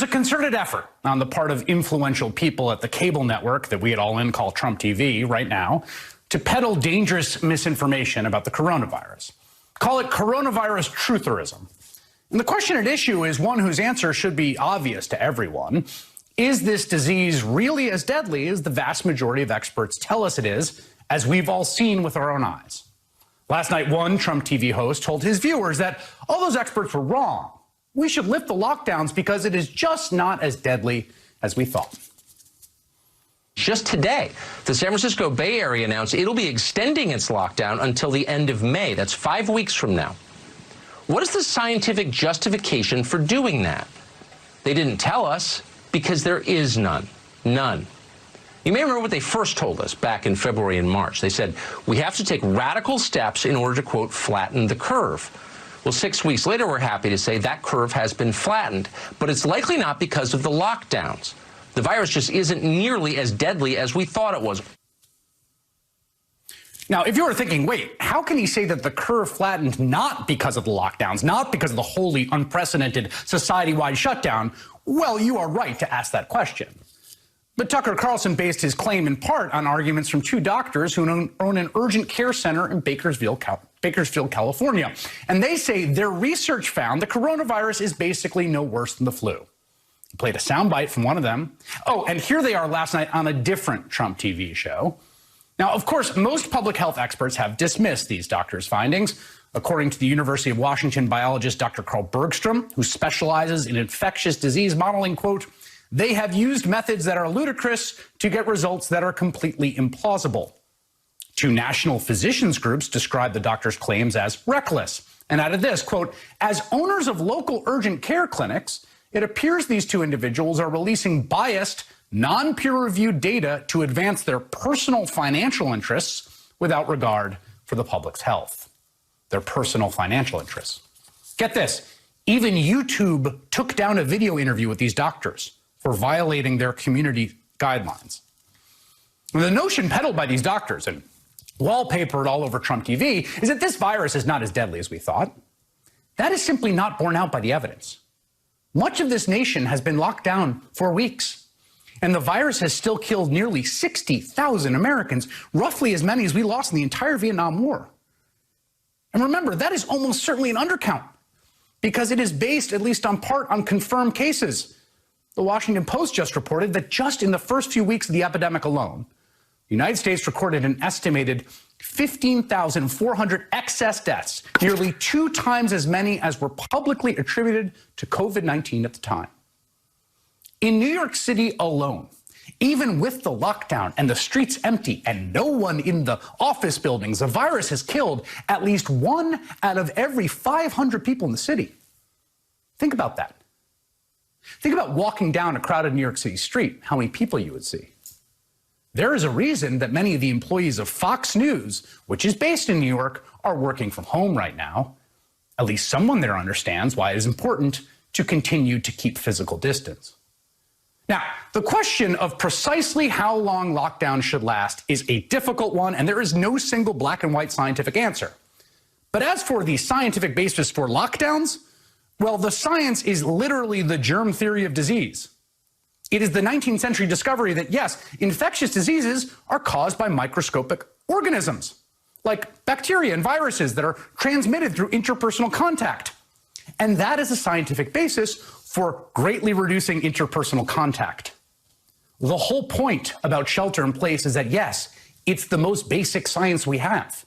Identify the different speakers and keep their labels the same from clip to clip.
Speaker 1: There's a concerted effort on the part of influential people at the cable network that we at All In call Trump TV right now to peddle dangerous misinformation about the coronavirus. Call it coronavirus trutherism. And the question at issue is one whose answer should be obvious to everyone. Is this disease really as deadly as the vast majority of experts tell us it is, as we've all seen with our own eyes? Last night, one Trump TV host told his viewers that all those experts were wrong. We should lift the lockdowns because it is just not as deadly as we thought.
Speaker 2: Just today, the San Francisco Bay Area announced it'll be extending its lockdown until the end of May. That's 5 weeks from now. What is the scientific justification for doing that? They didn't tell us because there is none. None. You may remember what they first told us back in February and March. They said, we have to take radical steps in order to, quote, flatten the curve. Well, 6 weeks later, we're happy to say that curve has been flattened, but it's likely not because of the lockdowns. The virus just isn't nearly as deadly as we thought it was.
Speaker 1: Now, if you were thinking, wait, how can he say that the curve flattened not because of the lockdowns, not because of the wholly unprecedented society-wide shutdown? Well, you are right to ask that question. But Tucker Carlson based his claim in part on arguments from two doctors who own an urgent care center in Bakersfield, California. And they say their research found the coronavirus is basically no worse than the flu. He played a soundbite from one of them. Oh, and here they are last night on a different Trump TV show. Now, of course, most public health experts have dismissed these doctors' findings. According to the University of Washington biologist Dr. Carl Bergstrom, who specializes in infectious disease modeling, quote, they have used methods that are ludicrous to get results that are completely implausible. Two national physicians groups describe the doctor's claims as reckless and added this, quote, as owners of local urgent care clinics, it appears these two individuals are releasing biased, non-peer-reviewed data to advance their personal financial interests without regard for the public's health. Their personal financial interests. Get this, even YouTube took down a video interview with these doctors for violating their community guidelines. And the notion peddled by these doctors and wallpapered all over Trump TV is that this virus is not as deadly as we thought. That is simply not borne out by the evidence. Much of this nation has been locked down for weeks, and the virus has still killed nearly 60,000 Americans, roughly as many as we lost in the entire Vietnam War. And remember, that is almost certainly an undercount, because it is based, at least on part, on confirmed cases. The Washington Post just reported that just in the first few weeks of the epidemic alone, the United States recorded an estimated 15,400 excess deaths, nearly 2 times as many as were publicly attributed to COVID-19 at the time. In New York City alone, even with the lockdown and the streets empty and no one in the office buildings, the virus has killed at least 1 out of every 500 people in the city. Think about that. Think about walking down a crowded New York City street, how many people you would see. There is a reason that many of the employees of Fox News, which is based in New York, are working from home right now. At least someone there understands why it is important to continue to keep physical distance. Now, the question of precisely how long lockdown should last is a difficult one, and there is no single black and white scientific answer. But as for the scientific basis for lockdowns, well, the science is literally the germ theory of disease. It is the 19th century discovery that, yes, infectious diseases are caused by microscopic organisms, like bacteria and viruses that are transmitted through interpersonal contact. And that is a scientific basis for greatly reducing interpersonal contact. The whole point about shelter in place is that, yes, it's the most basic science we have.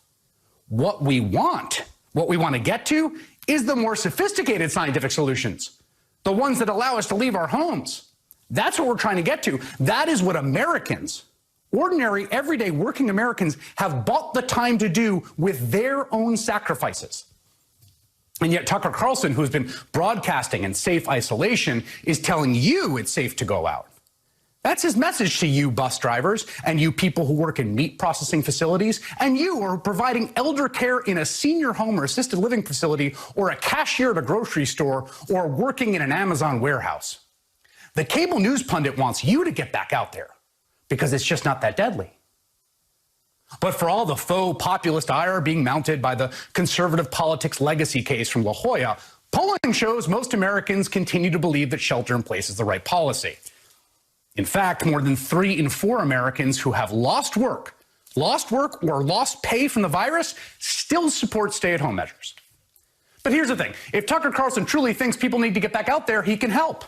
Speaker 1: What we want to get to is the more sophisticated scientific solutions, the ones that allow us to leave our homes. That's what we're trying to get to. That is what Americans, ordinary, everyday working Americans, have bought the time to do with their own sacrifices. And yet Tucker Carlson, who's been broadcasting in safe isolation, is telling you it's safe to go out. That's his message to you bus drivers and you people who work in meat processing facilities and you who are providing elder care in a senior home or assisted living facility or a cashier at a grocery store or working in an Amazon warehouse. The cable news pundit wants you to get back out there because it's just not that deadly. But for all the faux populist ire being mounted by the conservative politics legacy case from La Jolla, Polling shows most Americans continue to believe that shelter in place is the right policy. In fact, more than 3 in 4 Americans who have lost work or lost pay from the virus still support stay-at-home measures. But here's the thing. If Tucker Carlson truly thinks people need to get back out there, he can help.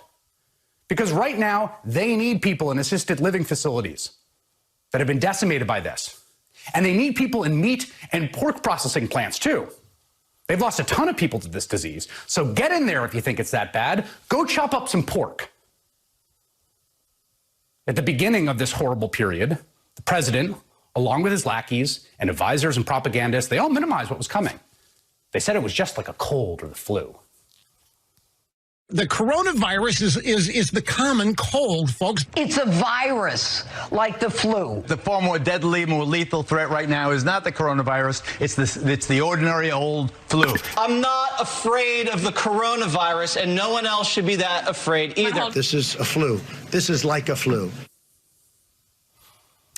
Speaker 1: Because right now, they need people in assisted living facilities that have been decimated by this. And they need people in meat and pork processing plants, too. They've lost a ton of people to this disease. So get in there if you think it's that bad. Go chop up some pork. At the beginning of this horrible period, the president, along with his lackeys and advisors and propagandists, they all minimized what was coming. They said it was just like a cold or the flu.
Speaker 3: The coronavirus is the common cold, folks.
Speaker 4: It's a virus, like the flu.
Speaker 5: The far more deadly, more lethal threat right now is not the coronavirus. It's the ordinary old flu.
Speaker 6: I'm not afraid of the coronavirus, and no one else should be that afraid either.
Speaker 7: This is a flu. This is like a flu.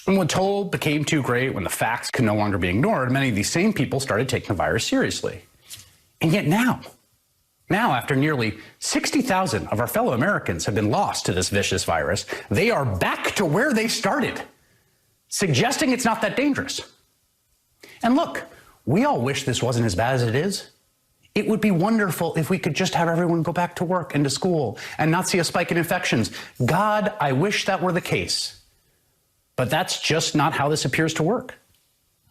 Speaker 1: And when told became too great, when the facts could no longer be ignored, many of these same people started taking the virus seriously. And yet now, after nearly 60,000 of our fellow Americans have been lost to this vicious virus, they are back to where they started, suggesting it's not that dangerous. And look, we all wish this wasn't as bad as it is. It would be wonderful if we could just have everyone go back to work and to school and not see a spike in infections. God, I wish that were the case. But that's just not how this appears to work.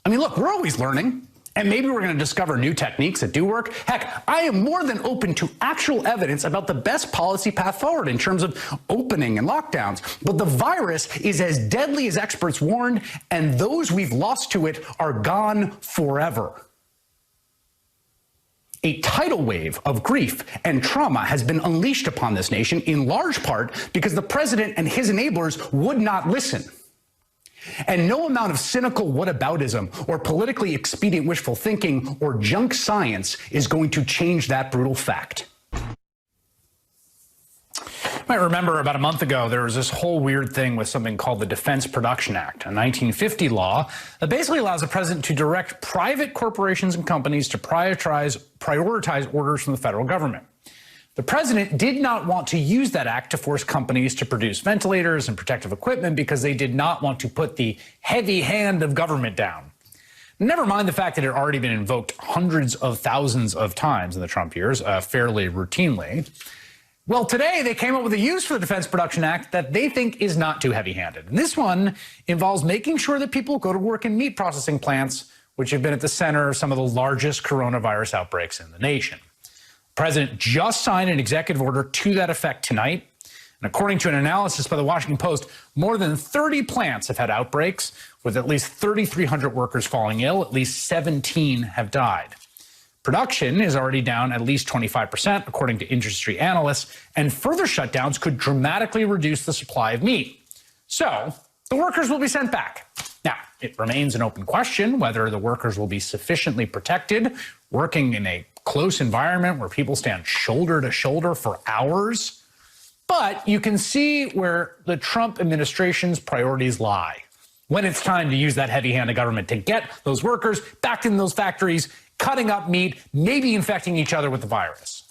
Speaker 1: I mean, look, we're always learning. And maybe we're going to discover new techniques that do work. Heck, I am more than open to actual evidence about the best policy path forward in terms of opening and lockdowns. But the virus is as deadly as experts warned, and those we've lost to it are gone forever. A tidal wave of grief and trauma has been unleashed upon this nation in large part because the president and his enablers would not listen. And no amount of cynical whataboutism or politically expedient wishful thinking or junk science is going to change that brutal fact. You might remember about a month ago, there was this whole weird thing with something called the Defense Production Act, a 1950 law that basically allows the president to direct private corporations and companies to prioritize orders from the federal government. The president did not want to use that act to force companies to produce ventilators and protective equipment because they did not want to put the heavy hand of government down. Never mind the fact that it had already been invoked hundreds of thousands of times in the Trump years, fairly routinely. Well, today they came up with a use for the Defense Production Act that they think is not too heavy-handed. And this one involves making sure that people go to work in meat processing plants, which have been at the center of some of the largest coronavirus outbreaks in the nation. The president just signed an executive order to that effect tonight. And according to an analysis by the Washington Post, more than 30 plants have had outbreaks, with at least 3,300 workers falling ill. At least 17 have died. Production is already down at least 25%, according to industry analysts, and further shutdowns could dramatically reduce the supply of meat. So the workers will be sent back. Now, it remains an open question whether the workers will be sufficiently protected, working in a close environment where people stand shoulder to shoulder for hours. But you can see where the Trump administration's priorities lie when it's time to use that heavy hand of government to get those workers back in those factories, cutting up meat, maybe infecting each other with the virus.